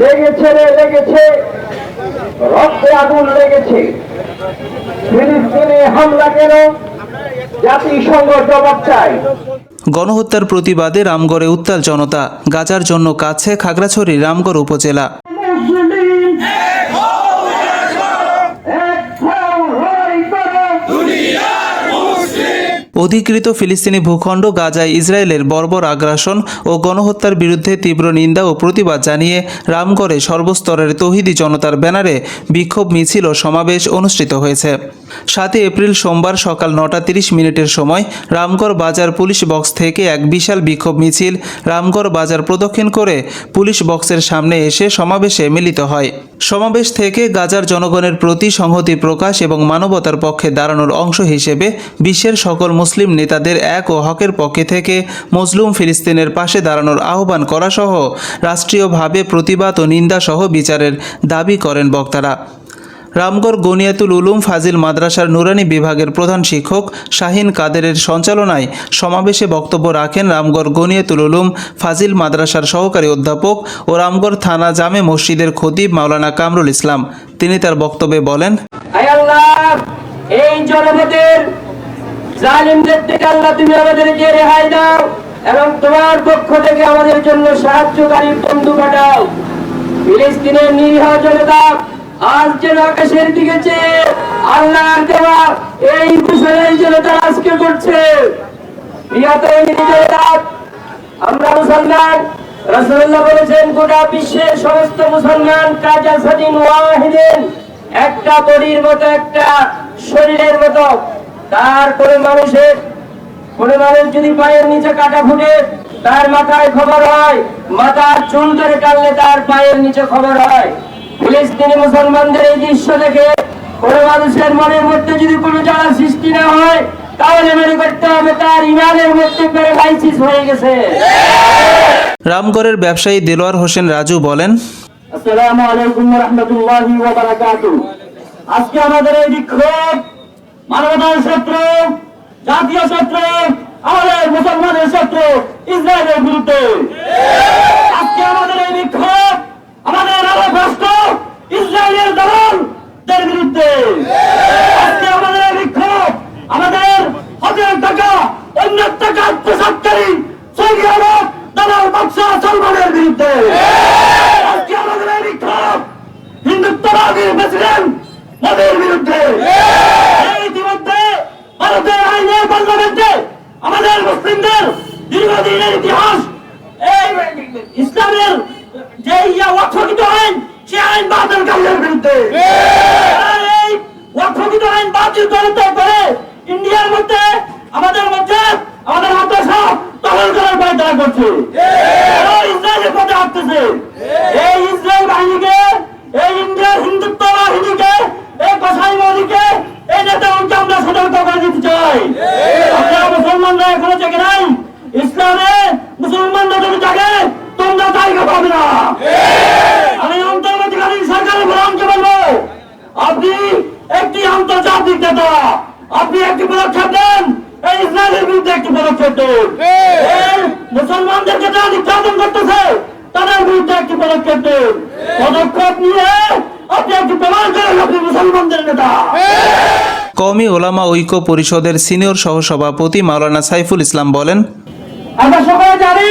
লেগেছে রে লেগেছে, রক্তে আগুন লেগেছে। ফিলিস্তিনে হামলা কেন? জাতিসংঘ জবাব চাই। গণহত্যার প্রতিবাদে রামগড়ে উত্তাল জনতা। গাজার জন্য কাছে খাগড়াছড়ি রামগড় উপজেলা। অধিকৃত ফিলিস্তিনি ভূখণ্ড গাজায় ইসরায়েলের বর্বর আগ্রাসন ও গণহত্যার বিরুদ্ধে তীব্র নিন্দা ও প্রতিবাদ জানিয়ে রামগড়ে সর্বস্তরের তৌহিদি জনতার ব্যানারে বিক্ষোভ মিছিল ও সমাবেশ অনুষ্ঠিত হয়েছে। 7 এপ্রিল সোমবার সকাল 9:30 সময় রামগড় বাজার পুলিশ বক্স থেকে এক বিশাল বিক্ষোভ মিছিল রামগড় বাজার প্রদক্ষিণ করে পুলিশ বক্সের সামনে এসে সমাবেশে মিলিত হয়। সমাবেশ থেকে গাজার জনগণের প্রতি সংহতি প্রকাশ এবং মানবতার পক্ষে দাঁড়ানোর অংশ হিসেবে বিশ্বের সকল মুসলিম নেতাদের এক ও হকের পক্ষে থেকে মজলুম ফিলিস্তিনের পাশে দাঁড়ানোর আহ্বান করা সহ রাষ্ট্রীয়ভাবে প্রতিবাদ ও নিন্দা সহ বিচারের দাবি করেন বক্তারা। রামগড় গনিয়াতুল উলুম ফাজিল মাদ্রাসার নুরানি বিভাগের প্রধান শিক্ষক শাহিন কাদেরের সঞ্চালনায় সমাবেশে বক্তব্য রাখেন রামগড় গনিয়াতুল উলুম ফাজিল মাদ্রাসার সহকারী অধ্যাপক ও রামগড় থানা জামে মসজিদের খতিব মাওলানা কামরুল ইসলাম। তিনি তার বক্তব্যে বলেন, আয় আল্লাহ, এই জনপদের জালিমদের থেকে আল্লাহ তুমি আমাদেরকে রেহাই দাও এবং তোমার পক্ষ থেকে আমাদের জন্য সাহায্যকারী বন্ধু পাঠাও। ফিলিস্তিনের নিরীহ জনতা আজ যেন আকাশের দিকে চেয়ে আল্লাহর দেওয়া এই ঘোষণাই জনতা আজকে করছে। আমরা মুসলমান, রাসূলুল্লাহ বলেছেন গোটা বিশ্বের সমস্ত মুসলমান কাজা সাদিন ওয়াহিদিন, একটা বডির মতো, একটা শরীরের মতো। তার কোনো মানুষ যদি পায়ের নিচে কাটা ফুটে তার মাথায় খবর হয়, মাথার চুল ধরে টানলে তার পায়ের নিচে খবর হয়। ফিলিস্তিনি মুসলমানদের এই দৃশ্য দেখে কোনো মানুষের মনের মধ্যে যদি কোনো জ্বালা সৃষ্টি না হয়, তাহলে মনে করতে হবে তার ইমানের মধ্যে প্যারালাইসিস হয়ে গেছে। রামগড়ের ব্যবসায়ী দেলোয়ার হোসেন রাজু বলেন, আসসালামু আলাইকুম ওয়া রাহমাতুল্লাহি ওয়া বারাকাতুহু। আজকে আমাদের এই বিক্ষোভ মানবতার শত্রু, জাতীয় শত্রু, আমাদের মুসলমানের শত্রু ইসরায়েলের বিরুদ্ধে। আজকে আমাদের এই বিক্ষোভ আমাদের রাষ্ট্র ইসরায়েলের দলদের বিরুদ্ধে। আজকে আমাদের এই বিক্ষোভ আমাদের হকের টাকা, অন্য টাকা প্রসাদকারী সৌদি আরব দালাল বাদশাহ সালমানের বিরুদ্ধে। আজকে আমাদের এই বিক্ষোভ হিন্দুত্ববাদী প্রেসিডেন্ট মোদির বিরুদ্ধে। ইতিমধ্যে ভারতের আইনের পার্লামেন্টে আমাদের মুসলিমদের দীর্ঘদিনের ইতিহাস, এই ইসলামের যে ওয়াকফকৃত আইন, সে আইন বাতিলকারীদের বিরুদ্ধে। এই ওয়াকফকৃত আইন বাতিল করতে করে ইন্ডিয়ার মধ্যে আমাদের মাদ্রাসা দখল করার পায়তারা করছে। ইসরায়েলের পথে আসতেছে। এই ইসরায়েল বাহিনীকে, এই ইন্ডিয়ার হিন্দুত্ব বাহিনীকে, এই কসাই বাহিনীকে, এই নেতাকে আমরা সতর্ক করে দিতে চাই। আপনারা মুসলমানরা এখনো জেগে নাই। ইসলামে মুসলমানরা যদি জাগে, তোমরা জায়গা পাবে না। আমি অন্তর্বর্তীকালীন সরকারের প্রধানকে বলবো, আপনি একটি আন্তর্জাতিক নেতা, আপনি একটি পদক্ষেপ দেন, এই ইসরায়েলের বিরুদ্ধে একটি পদক্ষেপ দেন। এই মুসলমানদেরকে যারা নির্যাতন করতেছে তাদের বিরুদ্ধে একটি পদক্ষেপ দেন। পদক্ষেপ নিয়ে আপনি একটি প্রমাণ করেন আপনি মুসলমানদের নেতা। কওমি ওলামা ঐক্য পরিষদের সিনিয়র সহসভাপতি মাওলানা সাইফুল ইসলাম বলেন, আমরা সবাই জানি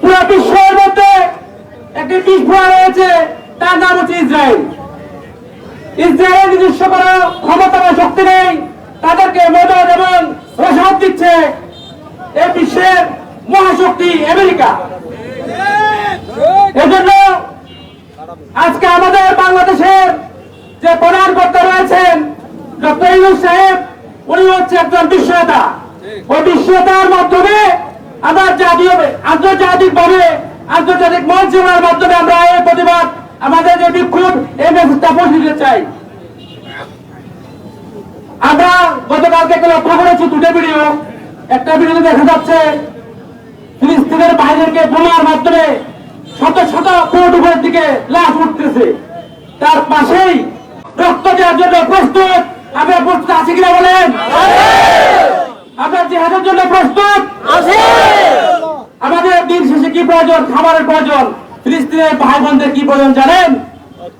পুরো বিশ্বের মধ্যে একটি বিস্ফোরণ হয়েছে, তার নাম হচ্ছে ইসরায়েল। ইসরায়েলের নিজস্ব কোনো ক্ষমতা বা শক্তি নেই, তাদেরকে মদত এবং রসদ দিচ্ছে এই বিশ্বের মহাশক্তি আমেরিকা। এজন্য আজকে আমাদের বাংলাদেশের যে প্রধান বক্তা রয়েছেন ডক্টর ইউনূস সাহেব, উনি হচ্ছে একজন বিশ্ব নেতা। ওই বিশ্ব নেতার মাধ্যমে আমরা আন্তর্জাতিকভাবে আন্তর্জাতিক মঞ্চের মাধ্যমে আমরা এই প্রতিবাদ, আমাদের যে বিক্ষোভ, এই মেসেজটা পৌঁছে দিতে চাই। আমরা গতকালকে লক্ষ্য করেছি দুটো ভিডিও। একটা ভিডিওতে দেখা যাচ্ছে ফিলিস্তিনের বাইরেকে বোমার মাধ্যমে শত শত ফুট উপরের দিকে লাশ উঠতেছে, তার পাশেই রক্ত দেওয়ার জন্য প্রস্তুত। আমরা প্রস্তুত আছি কিনা বলেন? আপনার জিহাদের জন্য প্রস্তুত? আমাদের দিন শেষে কি প্রয়োজন? খাবারের প্রয়োজন। ফিলিস্তিনের ভাই বোনদের কি প্রয়োজন জানেন?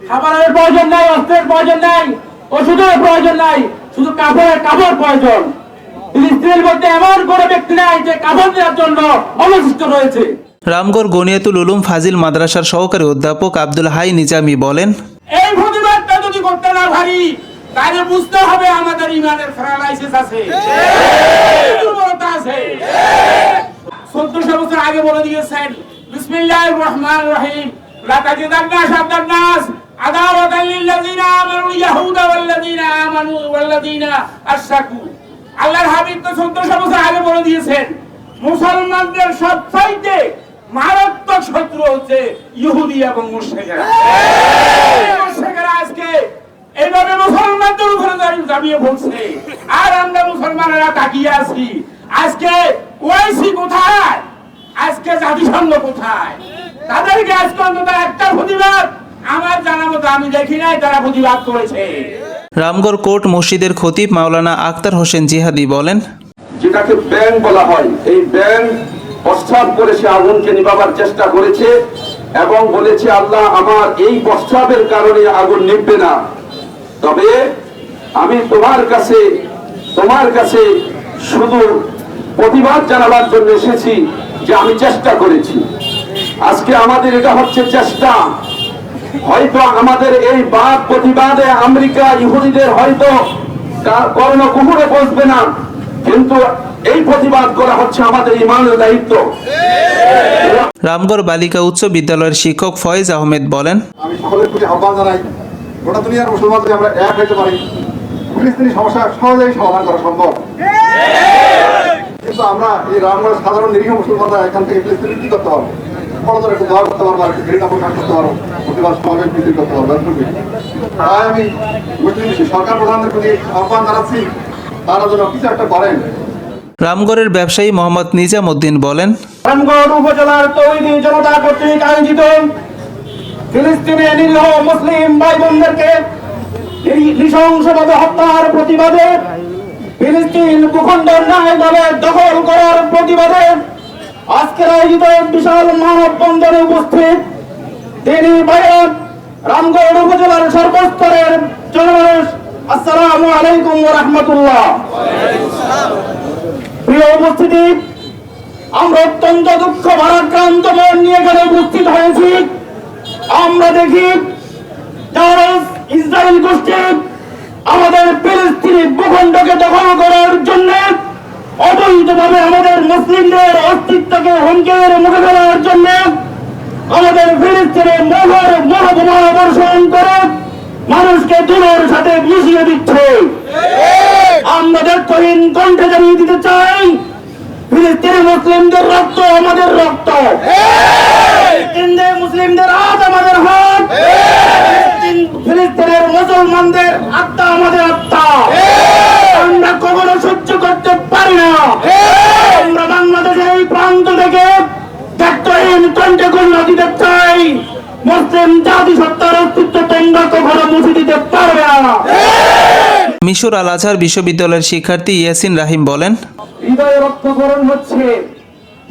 খাবারের প্রয়োজন নাই, অস্ত্রের প্রয়োজন নাই, ওষুধের প্রয়োজন নাই, শুধু কাপড় প্রয়োজন। ফিলিস্তিনের মধ্যে এমন কোনো ব্যক্তি নাই যে কাপড় দেওয়ার জন্য অবশিষ্ট রয়েছে। রামগড় গনিয়াতুল উলুম ফাজিল মাদ্রাসার সহকারী অধ্যাপক আব্দুল হাই নিজামী বলেন, এই প্রতিবাদটা যদি করতে না পারি তাহলে বুঝতে হবে আমাদের ইমানের প্যারালাইসিস আছে, দুর্বলতা আছে। 1400 বছর আগে বলে দিয়েছেন বিসমিল্লাহির রহমানির রহিম, লা তাজিদান্না শাদ্দান নাস আদাওয়াতাল লিল্লাযিনা আমানুল ইয়াহুদা ওয়াল্লাযিনা আমানু ওয়াল্লাযিনা আশরাকু। আল্লাহর হাবিব তো 1400 বছর আগে বলে দিয়েছেন মুসলমানদের সবচাইতে মারাত্মক শত্রু হচ্ছে ইহুদি এবং মুশরিকরা। মুশরিকরা আজকে এইভাবে মুসলমানদের উপরে দাঁড়িয়ে বলছে, আর আমরা মুসলমানেরা তাকিয়ে আছি। আজকে ওআইসি কোথায়? আজকে জাতিসংঘ কোথায়? তাদেরকে আজকে অন্তত একটা প্রতিবাদ আমার জানা মতো আমি দেখি নাই তারা প্রতিবাদ করেছে। রামগড় কোর্ট মসজিদের খতিব মাওলানা আক্তার হোসেন জিহাদি বলেন, যেটাকে ব্যাং বলা হয়, এই ব্যাং প্রস্রাব করে সে আগুনকে নিভাবার চেষ্টা করেছে এবং বলেছে আল্লাহ আমার এই প্রস্রাবের কারণে আগুন নিভবে না, তবে আমি তোমার কাছে শুধু প্রতিবাদ জানাবার জন্য এসেছি যে আমি চেষ্টা করেছি। আজকে আমাদের এটা হচ্ছে চেষ্টা। হয়তো আমাদের এই বাদ প্রতিবাদে আমেরিকা ইহুদিদের হয়তো কর্ণকুহুরে বসবে না, কিন্তু এই প্রতিবাদ করা হচ্ছে আমাদের ইমানের দায়িত্ব। রামগড় বালিকা উচ্চ বিদ্যালয়ের শিক্ষক ফয়েজ আহমেদ বলেন, আমি সকলের প্রতি আহ্বান জানাই, গোটা দুনিয়ার মুসলমান যদি আমরা এক হতে পারি ফিলিস্তিনি সমস্যা সহজেই সমাধান করা সম্ভব। কিন্তু আমরা এই রামগড়ের সাধারণ নিরীহ মুসলমানরা এখান থেকে ফিলিস্তিনি কি করতে পারবো? বড়দের একটু দোয়া করতে পারবো, একটু ঘৃণা প্রকাশ করতে পারবো, প্রতিবাদ সমাবেশ মিছিল করতে পারবো। তাই আমি মুসলিম সরকার প্রধানদের প্রতি আহ্বান জানাচ্ছি তারা যেন কিছু একটা করেন। রামগড়ের ব্যবসায়ী মোহাম্মদ নিজাম উদ্দিন বলেন, রামগড় উপজেলার তৌহিদি জনতা কর্তৃক আয়োজিত ফিলিস্তিনে নিরীহ মুসলিম ভাই বোনদেরকে নৃশংসভাবে হত্যার প্রতিবাদে, ফিলিস্তিন ভূখণ্ডের ন্যায়ভাবে দখল করার প্রতিবাদে আজকের আয়োজিত বিশাল মানববন্ধনে উপস্থিত তিনি ভাইয়ের রামগড় উপজেলার সর্বস্তরের জনমানুষ, আসসালামু আলাইকুম ওয়া রাহমাতুল্লাহ। প্রিয় উপস্থিতি, আমরা অত্যন্ত দুঃখ ভারাক্রান্ত মন নিয়ে এখানে উপস্থিত হয়েছি। আমরা দেখি ইসরায়েল গোষ্ঠী আমাদের ফিলিস্তিনি ভূখণ্ডকে দখল করার জন্য অবৈধভাবে আমাদের মুসলিমদের অস্তিত্বকে হুমকির মুখে ফেলার জন্য আমাদের ফিলিস্তিনে মহাবোমা বর্ষণ করে মানুষকে ধুলোর সাথে মিশিয়ে দিচ্ছে। আমরা দীর্ঘহীন কণ্ঠে জানিয়ে দিতে চাই, ফিলিস্তিনি মুসলিমদের রক্ত আমাদের রক্ত, মুসলিমদের হাত আমাদের হাত, ফিলিস্তিনের মুসলমানদের আত্মা আমাদের আত্মা। আমরা কখনো সহ্য করতে পারি না। আমরা বাংলাদেশের এই প্রান্ত থেকে দীর্ঘহীন কণ্ঠে ঘোষণা দিতে চাই, মুসলিম জাতিসত্তার অস্তিত্ব তোমরা কখনো মুছে দিতে পারবে না। মিশর আল আজহার বিশ্ববিদ্যালয়ের শিক্ষার্থী ইয়াসিন রাহিম বলেন, হৃদয় রক্তকরণ হচ্ছে,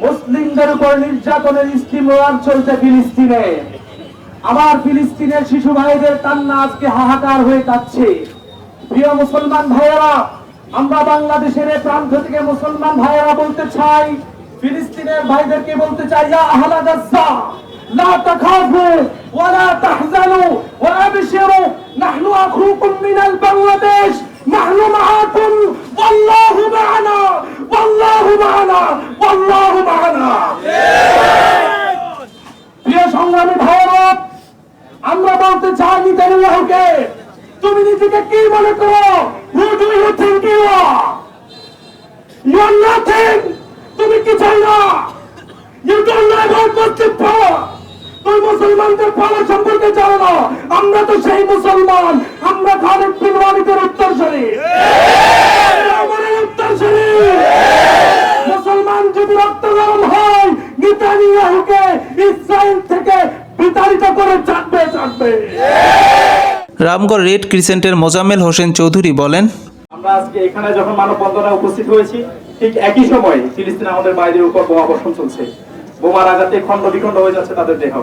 মুসলিমদের উপর নির্যাতনের স্টিম রোলার চলছে ফিলিস্তিনে। আমার ফিলিস্তিনের শিশু ভাইদের কান্না আজকে হাহাকার হয়ে যাচ্ছে। প্রিয় মুসলমান ভাইয়েরা, আমরা বাংলাদেশের এই প্রান্ত থেকে মুসলমান ভাইয়েরা বলতে চাই, ফিলিস্তিনের ভাইদেরকে বলতে চাই, ইয়া আহলা গাজ্জা লা তাখাফু ওয়া লা তাহজানু ওয়া আবশিরু নাহনু আখুকুম মিনাল বাংলাদেশ নাহনু মাআকুম ওয়াল্লাহু মা'ানা ওয়াল্লাহু মা'ানা ওয়াল্লাহু মা'ানা। প্রিয় সংগ্রামী ভাইয়েরা, আমরা বলতে চাই নেতানিয়াহুকে, তুমি নিজেকে কি মনে করো? Who do you think you are? You are nothing. তুমি কি চাই না? You don't know about Muslim power. তুমি মুসলমানদের পাওয়ার সম্পর্কে জানো না। আমরা তো সেই মুসলমান, আমরা খালিদ বিন ওয়ালিদের উত্তরসূরি। আমাদের উত্তরসূরি। মুসলমান যদি রক্ত গরম হয়, নেতানিয়াহুকে ইসরায়েল থেকে বিতাড়িত করে চাটবে। রামগড় রেড ক্রিসেন্টের মোজাম্মেল হোসেন চৌধুরী বলেন, আমরা আজকে এখানে যখন মানববন্ধনে উপস্থিত হয়েছি, ঠিক একই সময় ফিলিস্তিন আমাদের বাইরের উপর বোমা বর্ষণ চলছে। বোমার আঘাতে খন্ড বিখণ্ড হয়ে যাচ্ছে তাদের দেহ।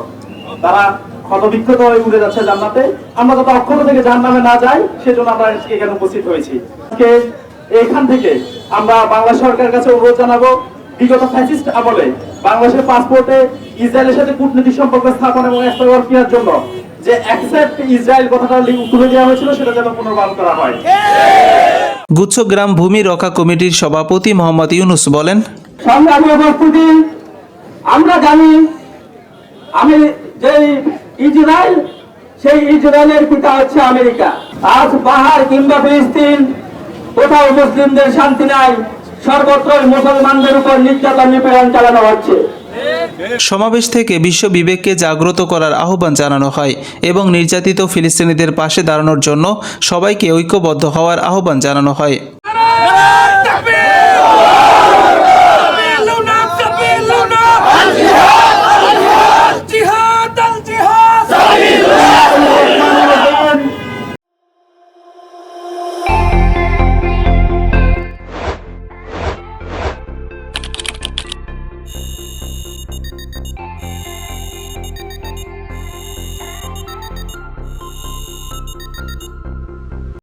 তারা ক্ষতবিক্ষত হয়ে উড়ে যাচ্ছে জান্নাতে। আমরা যাতে অক্ষত থেকে জাহান্নামে না যাই সেজন্য আমরা আজকে এখানে উপস্থিত হয়েছি। আজকে এখান থেকে আমরা বাংলা সরকারের কাছে অনুরোধ জানাবো, বিগত ফ্যাসিস্ট আমলে বাংলাদেশের পাসপোর্টে ইসরায়েলের সাথে কূটনৈতিক সম্পর্ক স্থাপন এবং স্তর ক্রিয়ার জন্য যে অ্যাকসেপ্ট ইসরায়েল কথাটা তুলে দেওয়া হয়েছিল সেটা যেন পুনর্বহাল করা হয়। গুচ্ছগ্রাম ভূমি রক্ষা কমিটির সভাপতি মোহাম্মদ ইউনুস বলেন, সংগ্রামী উপস্থিতি, আমরা জানি আমি যে ইসরায়েল, সেই ইসরায়েলের পিতা হচ্ছে আমেরিকা। আজ পাহাড় কিংবা ফিলিস্তিন কোথাও মুসলিমদের শান্তি নাই, সর্বত্রই মুসলমানদের উপর নির্যাতন নিপীড়ন চালানো হচ্ছে। সমাবেশ থেকে বিশ্ব বিবেককে জাগ্রত করার আহ্বান জানানো হয় এবং নির্যাতিত ফিলিস্তিনিদের পাশে দাঁড়ানোর জন্য সবাইকে ঐক্যবদ্ধ হওয়ার আহ্বান জানানো হয়।